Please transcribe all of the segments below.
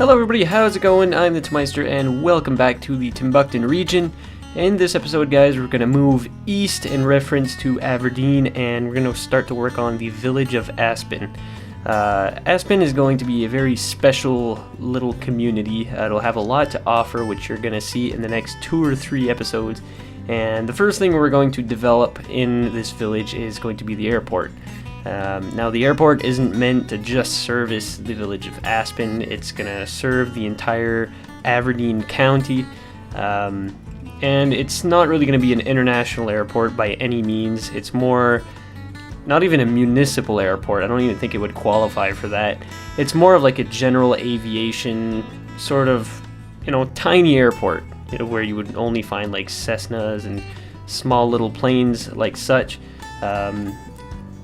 Hello everybody, how's it going? I'm the Tmeister and welcome back to the Timbukton region. In this episode, guys, we're going to move east in reference to Averdeen, and we're going to start to work on the village of Aspen. Aspen is going to be a very special little community. It'll have a lot to offer, which you're going to see in the next 2 or 3 episodes. And the first thing we're going to develop in this village is going to be the airport. Now, the airport isn't meant to just service the village of Aspen. It's going to serve the entire Averdeen County. And it's not really going to be an international airport by any means. It's more, not even a municipal airport. I don't even think it would qualify for that. It's more of like a general aviation sort of, tiny airport, where you would only find like Cessnas and small little planes like such.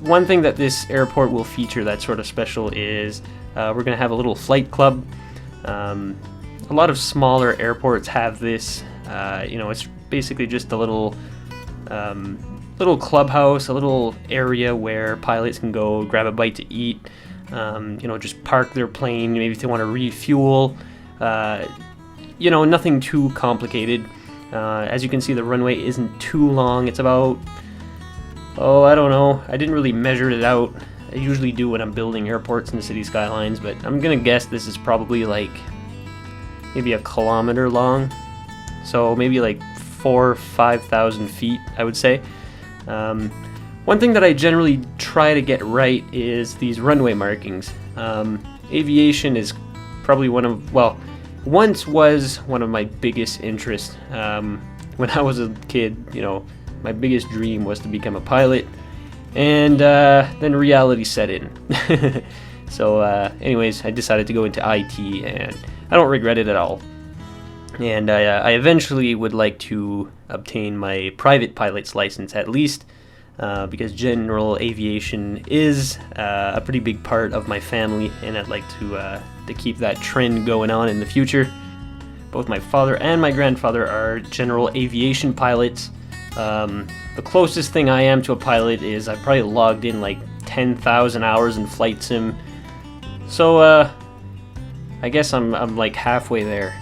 One thing that this airport will feature that's sort of special is we're going to have a little flight club. A lot of smaller airports have this. It's basically just a little clubhouse, a little area where pilots can go grab a bite to eat, just park their plane, maybe if they want to refuel. Nothing too complicated. As you can see, the runway isn't too long. It's about, I don't know. I didn't really measure it out. I usually do when I'm building airports in the city skylines, but I'm gonna guess this is probably like maybe 1 kilometer long. So maybe like 4,000 or 5,000 feet, I would say. One thing that I generally try to get right is these runway markings. Aviation is probably once was one of my biggest interests. When I was a kid, my biggest dream was to become a pilot, and then reality set in. So anyways, I decided to go into IT, and I don't regret it at all. And I eventually would like to obtain my private pilot's license at least, because general aviation is a pretty big part of my family, and I'd like to keep that trend going on in the future. Both my father and my grandfather are general aviation pilots. The closest thing I am to a pilot is I've probably logged in like 10,000 hours in flight sim. So I guess I'm like halfway there.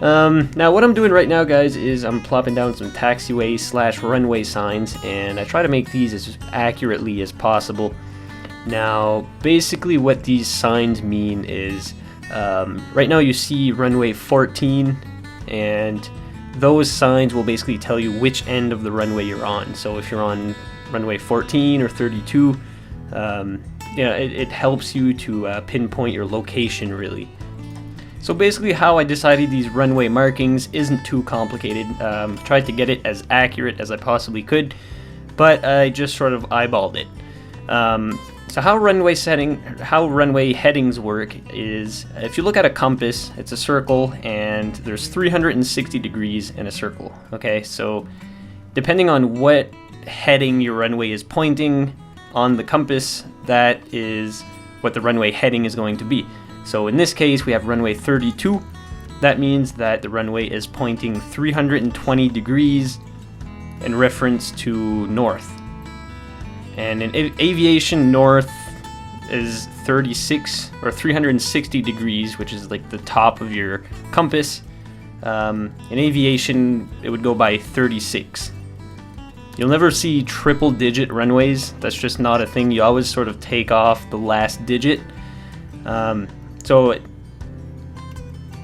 Now what I'm doing right now, guys, is I'm plopping down some taxiway / runway signs, and I try to make these as accurately as possible. Now, basically what these signs mean is, right now you see runway 14, and those signs will basically tell you which end of the runway you're on. So if you're on runway 14 or 32, it helps you to pinpoint your location, really. So basically how I decided these runway markings isn't too complicated. Tried to get it as accurate as I possibly could, but I just sort of eyeballed it. So how runway headings work is, if you look at a compass, it's a circle, and there's 360 degrees in a circle. Okay, so depending on what heading your runway is pointing on the compass, that is what the runway heading is going to be. So in this case, we have runway 32. That means that the runway is pointing 320 degrees in reference to north. And in aviation, north is 36 or 360 degrees, which is like the top of your compass. In aviation, it would go by 36. You'll never see triple-digit runways. That's just not a thing. You always sort of take off the last digit. So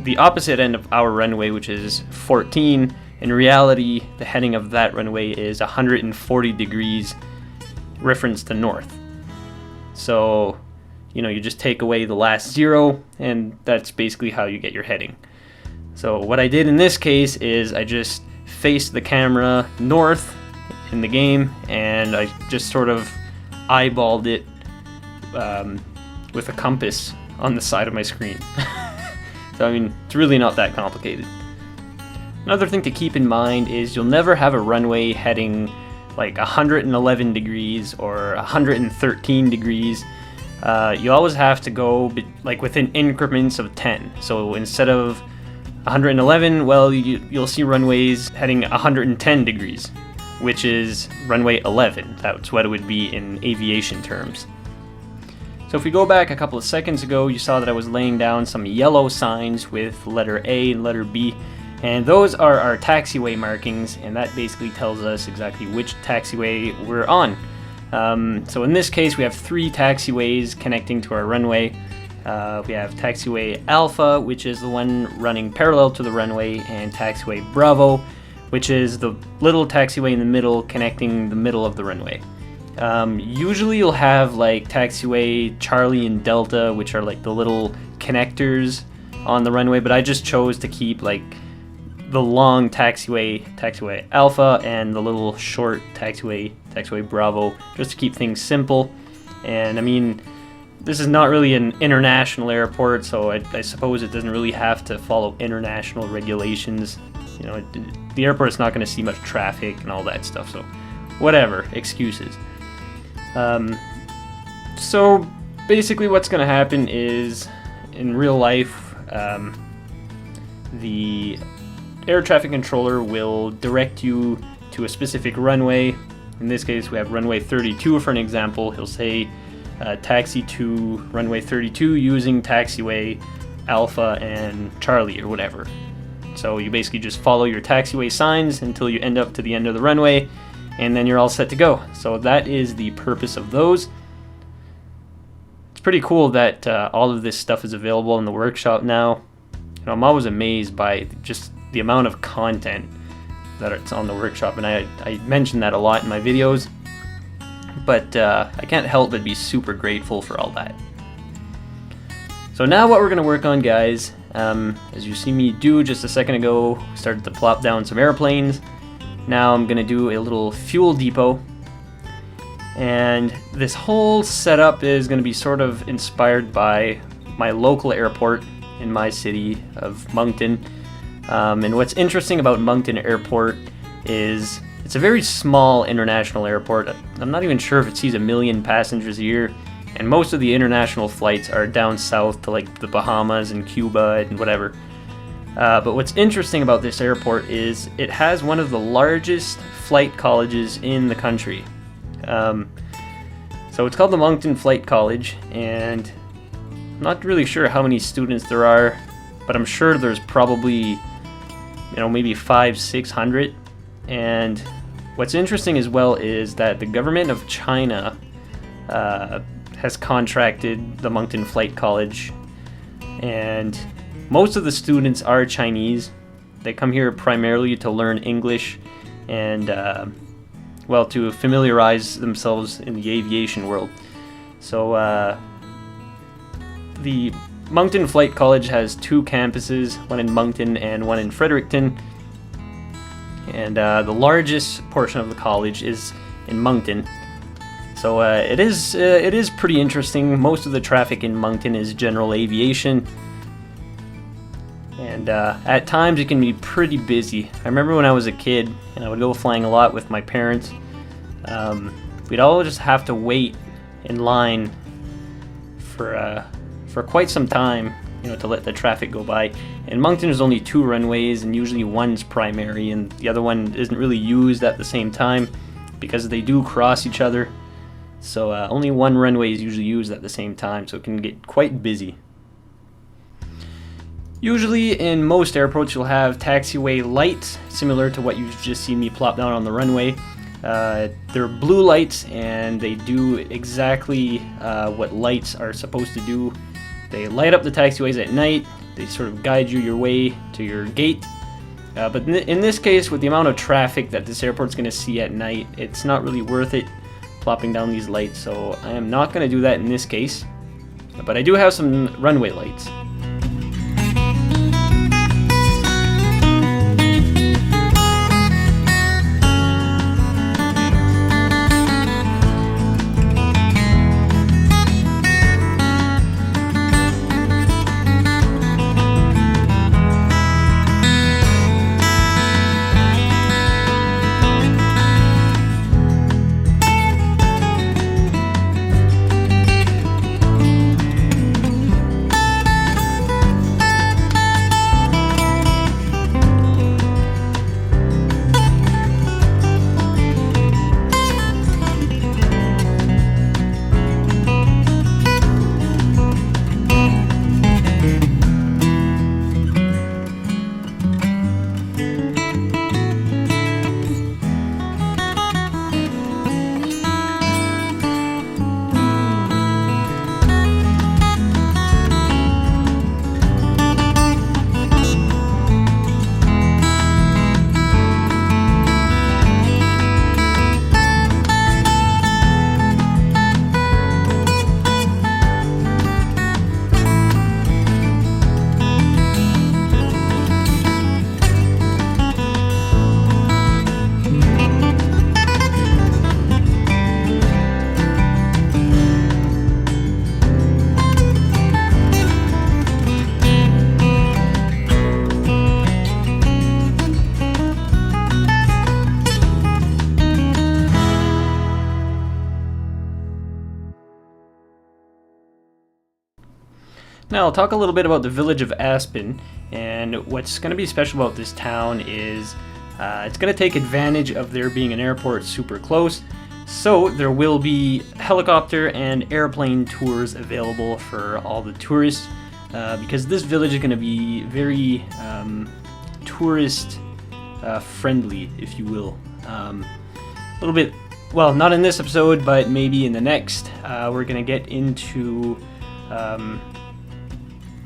the opposite end of our runway, which is 14, in reality, the heading of that runway is 140 degrees reference to north. So, you just take away the last 0, and that's basically how you get your heading. So what I did in this case is I just faced the camera north in the game, and I just sort of eyeballed it with a compass on the side of my screen. So it's really not that complicated. Another thing to keep in mind is you'll never have a runway heading like 111 degrees or 113 degrees. You always have to go within increments of 10. So instead of 111, well, you'll see runways heading 110 degrees. which is runway 11. That's what it would be in aviation terms. So if we go back a couple of seconds ago, you saw that I was laying down some yellow signs with letter A and letter B, and those are our taxiway markings, and that basically tells us exactly which taxiway we're on. So in this case, we have 3 taxiways connecting to our runway. We have taxiway Alpha, which is the one running parallel to the runway, and taxiway Bravo, which is the little taxiway in the middle connecting the middle of the runway. Usually you'll have like taxiway Charlie and Delta, which are like the little connectors on the runway, but I just chose to keep like the long taxiway Alpha, and the little short taxiway Bravo, just to keep things simple. And I mean, this is not really an international airport, so I suppose it doesn't really have to follow international regulations. You know, the airport's not going to see much traffic and all that stuff, so whatever, excuses. So basically what's going to happen is, in real life, the air traffic controller will direct you to a specific runway. In this case, we have runway 32 for an example. He'll say taxi to runway 32 using taxiway Alpha and Charlie or whatever. So you basically just follow your taxiway signs until you end up to the end of the runway, and then you're all set to go. So that is the purpose of those. It's pretty cool that all of this stuff is available in the workshop now. You know, I'm always amazed by just the amount of content that it's on the workshop, and I mention that a lot in my videos, but I can't help but be super grateful for all that. So now what we're going to work on, guys, as you see me do just a second ago, started to plop down some airplanes. Now I'm going to do a little fuel depot, and this whole setup is going to be sort of inspired by my local airport in my city of Moncton. And what's interesting about Moncton Airport is it's a very small international airport. I'm not even sure if it sees 1 million passengers a year, and most of the international flights are down south to like the Bahamas and Cuba and whatever. But what's interesting about this airport is it has one of the largest flight colleges in the country. So it's called the Moncton Flight College, and I'm not really sure how many students there are, but I'm sure there's probably, you know, maybe 500-600. And what's interesting as well is that the government of China has contracted the Moncton Flight College, and most of the students are Chinese. They come here primarily to learn English and well, to familiarize themselves in the aviation world. So the Moncton Flight College has 2 campuses, one in Moncton and one in Fredericton. And the largest portion of the college is in Moncton. So it is pretty interesting. Most of the traffic in Moncton is general aviation, and at times it can be pretty busy. I remember when I was a kid and I would go flying a lot with my parents. We'd all just have to wait in line for quite some time, you know, to let the traffic go by. In Moncton, there's only 2 runways, and usually one's primary, and the other one isn't really used at the same time because they do cross each other. So only one runway is usually used at the same time, so it can get quite busy. Usually in most airports you'll have taxiway lights, similar to what you've just seen me plop down on the runway. They're blue lights, and they do exactly what lights are supposed to do. They light up the taxiways at night. They sort of guide you your way to your gate. But in this case, with the amount of traffic that this airport's going to see at night, it's not really worth it plopping down these lights, so I am not going to do that in this case. But I do have some runway lights. Now I'll talk a little bit about the village of Aspen, and what's going to be special about this town is it's going to take advantage of there being an airport super close, so there will be helicopter and airplane tours available for all the tourists, because this village is going to be very tourist friendly, if you will. A little bit, well, not in this episode, but maybe in the next, we're going to get into...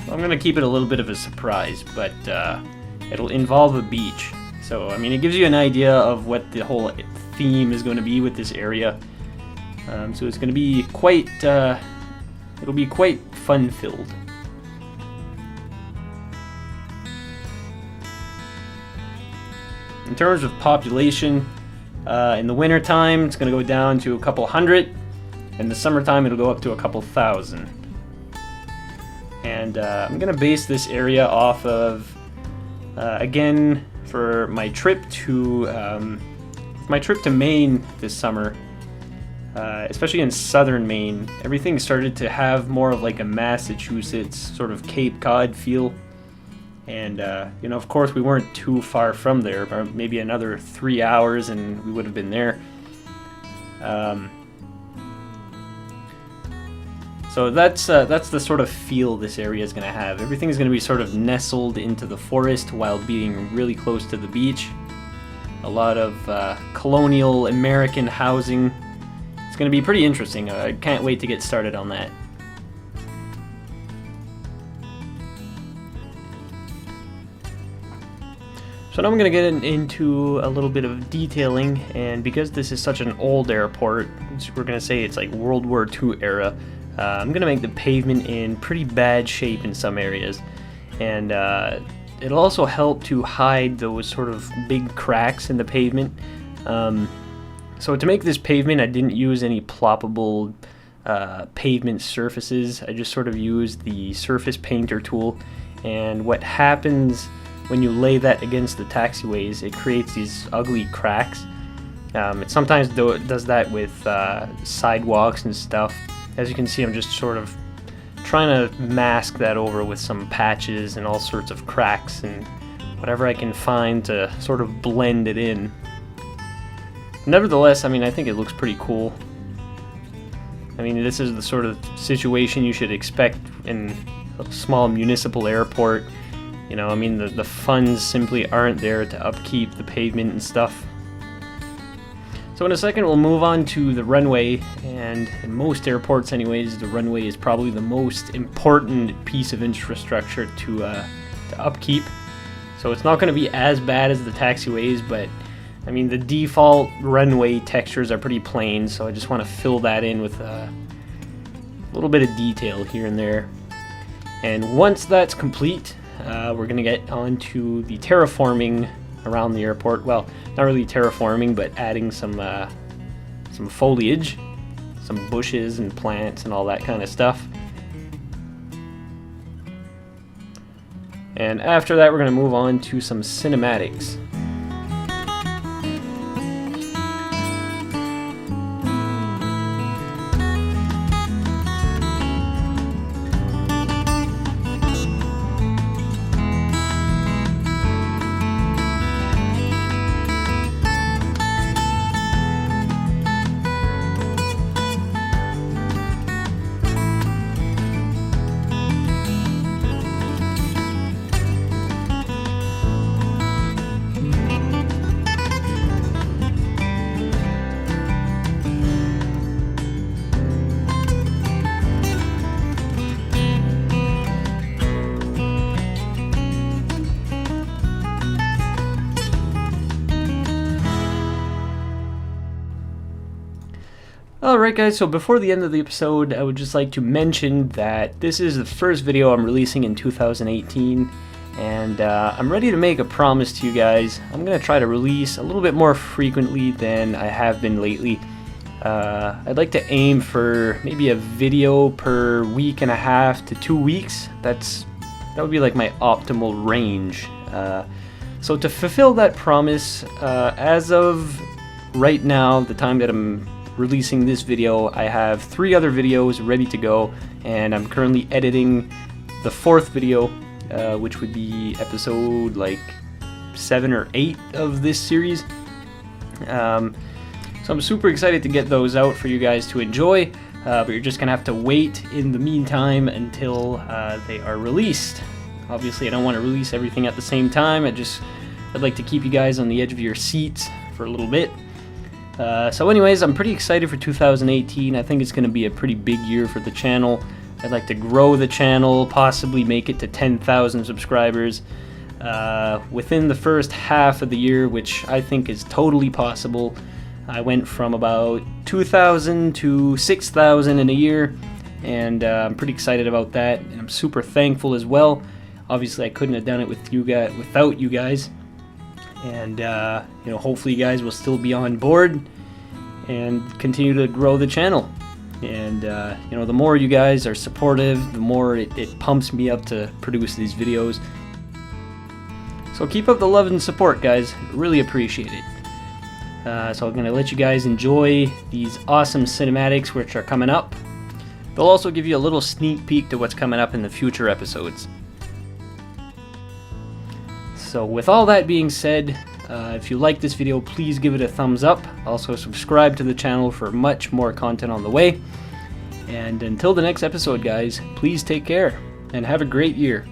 I'm going to keep it a little bit of a surprise, but it'll involve a beach. So, I mean, it gives you an idea of what the whole theme is going to be with this area. So it's going to be quite, it'll be quite fun-filled. In terms of population, in the winter time, it's going to go down to a couple hundred. In the summertime, it'll go up to a couple thousand. And I'm going to base this area off of, again, for my trip to Maine this summer, especially in southern Maine. Everything started to have more of like a Massachusetts sort of Cape Cod feel. And, you know, of course, we weren't too far from there, but maybe another 3 hours and we would have been there. So that's the sort of feel this area is going to have. Everything is going to be sort of nestled into the forest while being really close to the beach. A lot of colonial American housing. It's going to be pretty interesting. I can't wait to get started on that. So now I'm going to get into a little bit of detailing, and because this is such an old airport, we're going to say it's like World War II era, I'm going to make the pavement in pretty bad shape in some areas, and it'll also help to hide those sort of big cracks in the pavement. So to make this pavement, I didn't use any ploppable pavement surfaces. I just sort of used the surface painter tool, and what happens when you lay that against the taxiways, it creates these ugly cracks. It sometimes does that with sidewalks and stuff. As you can see, I'm just sort of trying to mask that over with some patches and all sorts of cracks and whatever I can find to sort of blend it in. Nevertheless, I mean, I think it looks pretty cool. I mean, this is the sort of situation you should expect in a small municipal airport. You know, I mean, the funds simply aren't there to upkeep the pavement and stuff. So in a second, we'll move on to the runway, and in most airports anyways, the runway is probably the most important piece of infrastructure to upkeep. So it's not going to be as bad as the taxiways, but I mean, the default runway textures are pretty plain, so I just want to fill that in with a little bit of detail here and there. And once that's complete, we're going to get on to the terraforming around the airport. Well, not really terraforming, but adding some foliage, some bushes and plants and all that kind of stuff. And after that, we're going to move on to some cinematics. Alright guys, so before the end of the episode, I would just like to mention that this is the first video I'm releasing in 2018, and I'm ready to make a promise to you guys. I'm going to try to release a little bit more frequently than I have been lately. I'd like to aim for maybe a video per week and a half to 2 weeks. That would be like my optimal range. So to fulfill that promise, as of right now, the time that I'm releasing this video, I have 3 other videos ready to go, and I'm currently editing the 4th video, which would be episode like 7 or 8 of this series. So I'm super excited to get those out for you guys to enjoy, but you're just gonna have to wait in the meantime until they are released. Obviously I don't want to release everything at the same time. I'd like to keep you guys on the edge of your seats for a little bit. So anyways, I'm pretty excited for 2018. I think it's going to be a pretty big year for the channel. I'd like to grow the channel, possibly make it to 10,000 subscribers within the first half of the year, which I think is totally possible. I went from about 2,000 to 6,000 in a year, and I'm pretty excited about that, and I'm super thankful as well. Obviously I couldn't have done it with you guys, without you guys, and you know, hopefully you guys will still be on board and continue to grow the channel. And you know, the more you guys are supportive, the more it pumps me up to produce these videos. So keep up the love and support, guys. Really appreciate it. So I'm going to let you guys enjoy these awesome cinematics which are coming up. They'll also give you a little sneak peek to what's coming up in the future episodes. So with all that being said, if you like this video, please give it a thumbs up. Also subscribe to the channel for much more content on the way. And until the next episode, guys, please take care and have a great year.